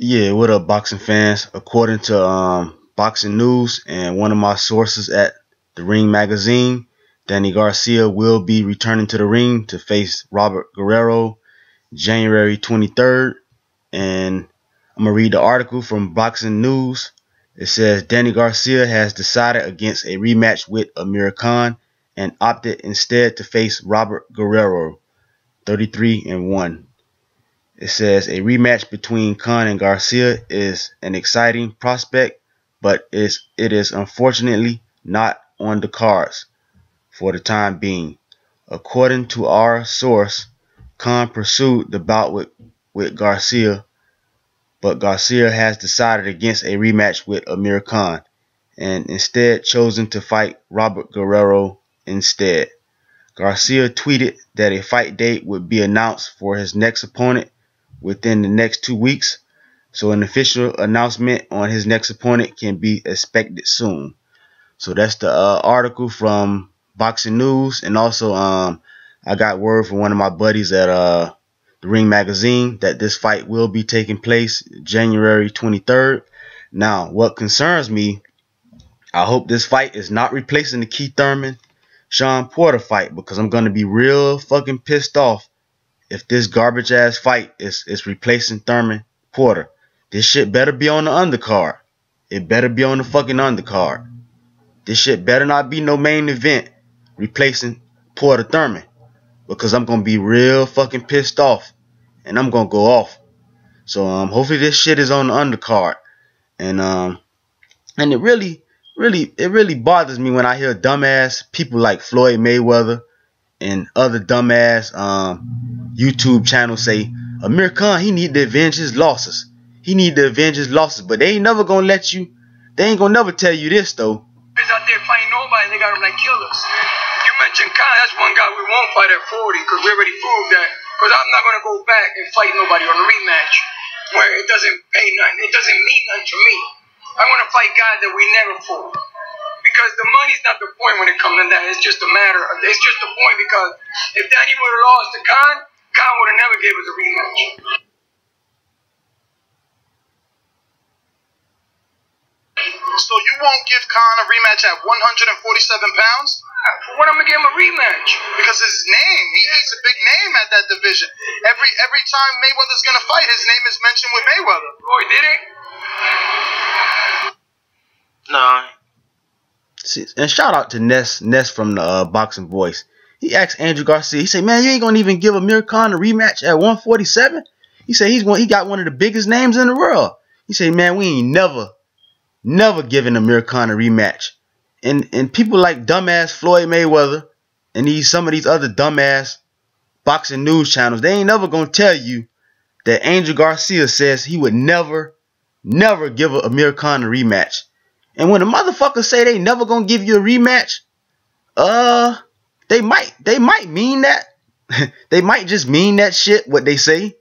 Yeah, what up, boxing fans? According to Boxing News and one of my sources at the Ring magazine, Danny Garcia will be returning to the ring to face Robert Guerrero January 23rd. And I'm going to read the article from Boxing News. It says Danny Garcia has decided against a rematch with Amir Khan and opted instead to face Robert Guerrero, 33-1. It says a rematch between Khan and Garcia is an exciting prospect, but it is unfortunately not on the cards for the time being. According to our source, Khan pursued the bout with Garcia, but Garcia has decided against a rematch with Amir Khan and instead chosen to fight Robert Guerrero instead. Garcia tweeted that a fight date would be announced for his next opponent within the next 2 weeks, so an official announcement on his next opponent can be expected soon. So that's the article from Boxing News, and also I got word from one of my buddies at the Ring magazine that this fight will be taking place January 23rd. Now, what concerns me, I hope this fight is not replacing the Keith Thurman Sean Porter fight, because I'm gonna be real fucking pissed off if this garbage ass fight is replacing Thurman Porter. This shit better be on the undercard. It better be on the fucking undercard. This shit better not be no main event replacing Porter Thurman, because I'm gonna be real fucking pissed off and I'm gonna go off. So hopefully this shit is on the undercard. And it really bothers me when I hear dumbass people like Floyd Mayweather and other dumbass YouTube channels say Amir Khan, he need to avenge his losses. He need to avenge his losses, but they ain't never gonna let you. They ain't gonna never tell you this though. He's out there fighting nobody. They got him like killers. You mentioned Khan. That's one guy we won't fight at 40 because we already proved that. Because I'm not gonna go back and fight nobody on a rematch where it doesn't pay nothing. It doesn't mean nothing to me. I want to fight guys that we never fought. Because the money's not the point when it comes to that. It's just a matter of, it's just the point because if Danny would have lost to Khan, Khan would have never gave us a rematch. So you won't give Khan a rematch at 147 pounds? For what I'm going to give him a rematch? Because his name, he's a big name at that division. Every time Mayweather's going to fight, his name is mentioned with Mayweather. Oh, he did it? Nah. See, and shout out to Ness from the Boxing Voice. He asked Andrew Garcia, he said, man, you ain't gonna even give Amir Khan a rematch at 147? He said he got one of the biggest names in the world. He said, man, we ain't never giving Amir Khan a rematch. And people like dumbass Floyd Mayweather and some of these other dumbass boxing news channels, they ain't never gonna tell you that Angel Garcia says he would never give Amir Khan a rematch. And when the motherfuckers say they never gonna give you a rematch, they might mean that. They might just mean that shit, what they say.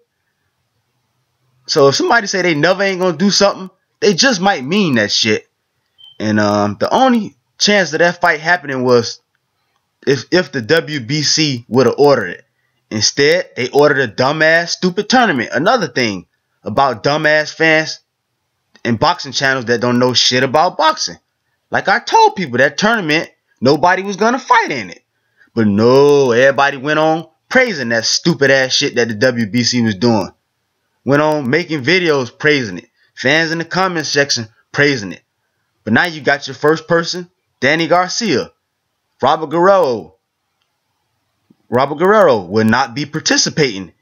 So if somebody say they never ain't gonna do something, they just might mean that shit. And the only chance of that fight happening was if the WBC would have ordered it. Instead, they ordered a dumbass stupid tournament. Another thing about dumbass fans and boxing channels that don't know shit about boxing. Like I told people, that tournament, nobody was gonna fight in it. But no, everybody went on praising that stupid ass shit that the WBC was doing. Went on making videos praising it. Fans in the comment section praising it. But now you got your first person, Danny Garcia. Robert Guerrero will not be participating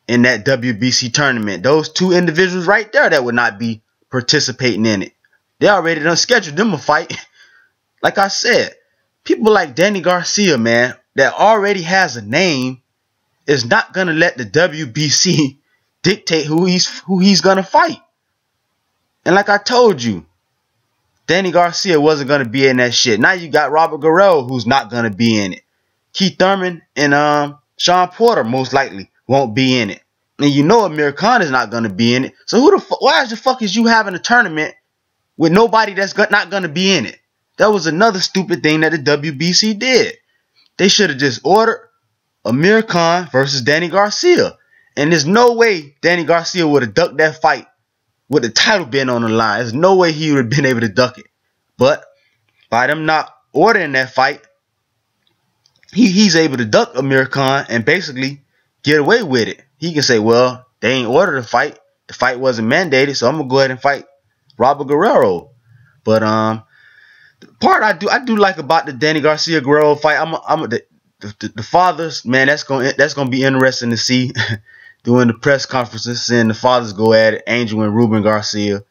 in that WBC tournament. Those two individuals right there that would not be participating in it. They already done scheduled them a fight. Like I said, people like Danny Garcia, man, that already has a name, is not gonna let the WBC dictate who he's gonna fight. And like I told you, Danny Garcia wasn't gonna be in that shit. Now you got Robert Guerrero who's not gonna be in it. Keith Thurman and Sean Porter most likely won't be in it. And you know Amir Khan is not gonna be in it. So why the fuck is you having a tournament with nobody that's not gonna be in it? That was another stupid thing that the WBC did. They should have just ordered Amir Khan versus Danny Garcia. And there's no way Danny Garcia would have ducked that fight with the title being on the line. There's no way he would have been able to duck it. But by them not ordering that fight, he's able to duck Amir Khan and basically get away with it. He can say, well, they ain't ordered the fight. The fight wasn't mandated, so I'm gonna go ahead and fight Robert Guerrero. But the part I do like about the Danny Garcia Guerrero fight, the fathers, man, that's gonna be interesting to see during the press conferences, seeing the fathers go at it, Angel and Ruben Garcia,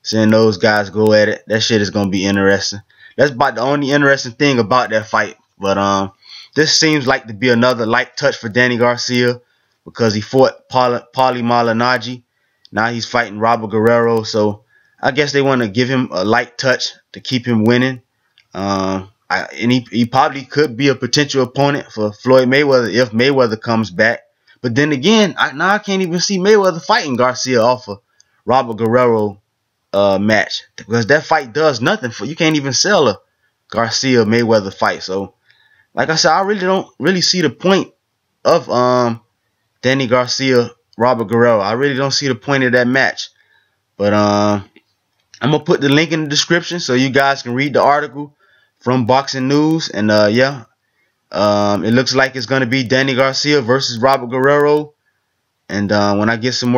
seeing those guys go at it. That shit is gonna be interesting. That's about the only interesting thing about that fight. But this seems like to be another light touch for Danny Garcia because he fought Paulie Malignaggi. Now he's fighting Robert Guerrero, so I guess they want to give him a light touch to keep him winning. And he probably could be a potential opponent for Floyd Mayweather if Mayweather comes back. But then again, I can't even see Mayweather fighting Garcia off of Robert Guerrero match because that fight does nothing for you. Can't even sell a Garcia Mayweather fight. So, like I said, I really don't see the point of Danny Garcia Robert Guerrero. I really don't see the point of that match. But I'm gonna put the link in the description so you guys can read the article from Boxing News. And yeah, it looks like it's gonna be Danny Garcia versus Robert Guerrero. And when I get some more